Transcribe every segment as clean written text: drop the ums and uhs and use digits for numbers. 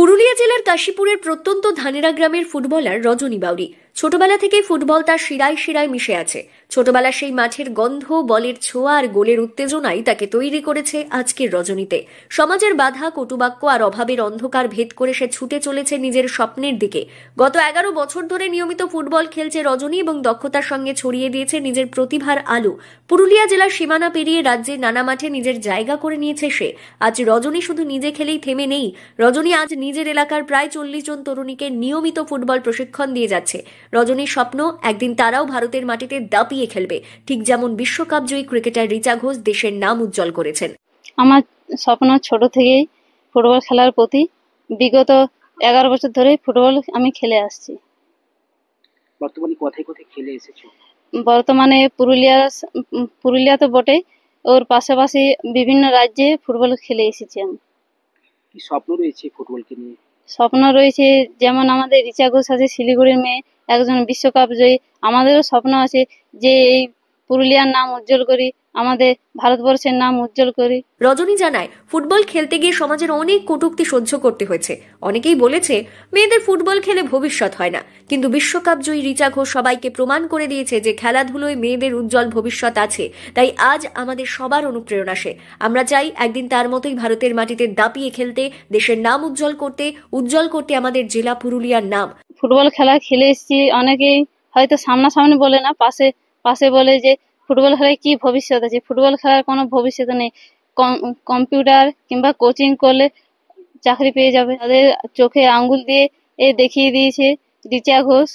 পুরুলিয়া জেলার কাশীপুরের প্রত্যন্ত ধানেরা গ্রামের ফুটবলার রজনী বাউরি ছোটবেলা থেকেই ফুটবল তার শিরায় শিরায় মিশে আছে। ছোটবেলা সেই মাঠের গন্ধ, বলের ছোঁয়া আর গোলের উত্তেজনাই তাকে তৈরি করেছে আজকের রজনীতে। সমাজের বাধা, কটুবাক্য আর অভাবের অন্ধকার ভেদ করে সে ছুটে চলেছে নিজের স্বপ্নের দিকে। গত 11 বছর ধরে নিয়মিত ফুটবল খেলছে রজনী এবং দক্ষতার সঙ্গে ছড়িয়ে দিয়েছে নিজের প্রতিভার আলো। পুরুলিয়া জেলার সীমানা পেরিয়ে রাজ্যের নানা মাঠে নিজের জায়গা করে নিয়েছে সে। আজ রজনী শুধু নিজে খেলেই থেমে নেই। রজনী আজ নিজের এলাকার প্রায় 40 জন তরুণীকে নিয়মিত ফুটবল প্রশিক্ষণ দিয়ে যাচ্ছে। রজনীর স্বপ্ন, একদিন তারাও ভারতের মাটিতে দাপিয়ে খেলবে, ঠিক যেমন বিশ্বকাপ জয়ী ক্রিকেটার রিচা ঘোষ দেশের নাম উজ্জ্বল করেছেন। আমার স্বপ্ন ছোট থেকেই ফুটবল খেলার প্রতি। বিগত 11 বছর ধরে ফুটবল আমি খেলে আসছি। বর্তমানে কোথায় কোথায় খেলে এসেছো? বর্তমানে পুরুলিয়া তো বটে, ওর পাশাপাশি বিভিন্ন রাজ্যে ফুটবল খেলে এসেছি আমি। কি স্বপ্ন রয়েছে ফুটবলকে নিয়ে? স্বপ্ন রয়েছে, যেমন আমাদের রিচা ঘোষ আছে শিলিগুড়ির মেয়ে, একজন বিশ্বকাপ জয়ী। আমাদেরও স্বপ্ন আছে যে এই পুরুলিয়ার নাম উজ্জ্বল করি, আমাদের ভারতবর্ষের নাম উজ্জ্বল করি। রজনী জানায়, ফুটবল খেলতে গিয়ে সমাজের অনেক কটূক্তি সহ্য করতে হয়েছে। অনেকেই বলেছে মেয়েদের ফুটবল খেলে ভবিষ্যৎ হয় না, কিন্তু বিশ্বকাপ জয়ী রিচা ঘোষ সবাইকে প্রমাণ করে দিয়েছে যে খেলাধুলোয় মেয়েদের উজ্জ্বল ভবিষ্যৎ আছে। তাই আজ আমাদের সবার অনুপ্রেরণা সে। আমরা চাই একদিন তার মতোই ভারতের মাটিতে দাপিয়ে খেলতে, দেশের নাম উজ্জ্বল করতে আমাদের জেলা পুরুলিয়ার নাম। ফুটবল খেলা খেলে এসেছি, অনেকেই হয়তো সামনাসামনি বলে না, পাশে বলে যে ফুটবল খেলায় কি ভবিষ্যৎ আছে। ফুটবল খেলার কোনো ভবিষ্যৎ নেই। কম্পিউটার কিংবা কোচিং করলে চাকরি পেয়ে যাবে। তাদের চোখে আঙ্গুল দিয়ে দেখিয়ে দিয়েছে রিচা ঘোষ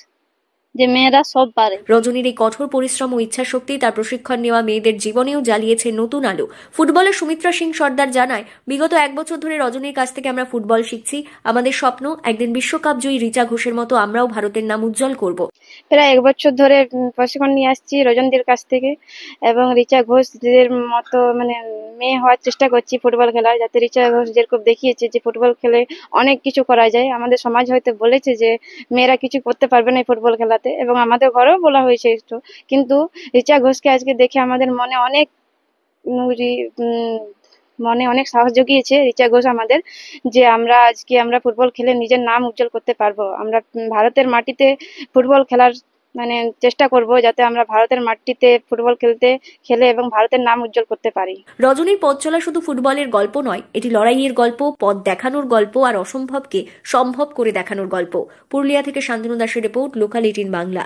যে মেয়েরা সব পারে। রজনীর এই কঠোর পরিশ্রম ও ইচ্ছাশক্তি তার প্রশিক্ষণ নেওয়া মেয়েদের জীবনেও জ্বালিয়েছে নতুন আলো। ফুটবলের সুমিত্রা সিং সর্দার জানায়, বিগত 1 বছর ধরে রজনীর কাছ থেকে আমরা ফুটবল শিখছি। আমাদের স্বপ্ন, একদিন বিশ্বকাপ জয়ী রিচা ঘোষের মতো আমরাও ভারতের নাম উজ্জ্বল করব। প্রায় 1 বছর ধরে প্রশিক্ষণ নিয়ে আসছি রজনীদের কাছ থেকে, এবং রিচা ঘোষদের মতো মেয়ে হওয়ার চেষ্টা করছি ফুটবল খেলার, যাতে রিচা ঘোষ যেরকম দেখিয়েছে যে ফুটবল খেলে অনেক কিছু করা যায়। আমাদের সমাজ হয়তো বলেছে যে মেয়েরা কিছু করতে পারবে না ফুটবল খেলাতে, এবং আমাদের ঘরেও বলা হয়েছে একটু, কিন্তু রিচা ঘোষকে আজকে দেখে আমাদের মনে অনেক সাহস জুগিয়েছে রিচা ঘোষ আমাদের, যে আমরা ফুটবল খেলে নিজের নাম উজ্জ্বল করতে পারবো। আমরা ভারতের মাটিতে ফুটবল খেলার চেষ্টা করব, যাতে আমরা ভারতের মাটিতে ফুটবল খেলে এবং ভারতের নাম উজ্জ্বল করতে পারি। রজনীর পথ চলা শুধু ফুটবলের গল্প নয়, এটি লড়াইয়ের গল্প, পথ দেখানোর গল্প আর অসম্ভবকে সম্ভব করে দেখানোর গল্প। পুরুলিয়া থেকে শান্তনু দাসের রিপোর্ট, লোকাল 18 বাংলা।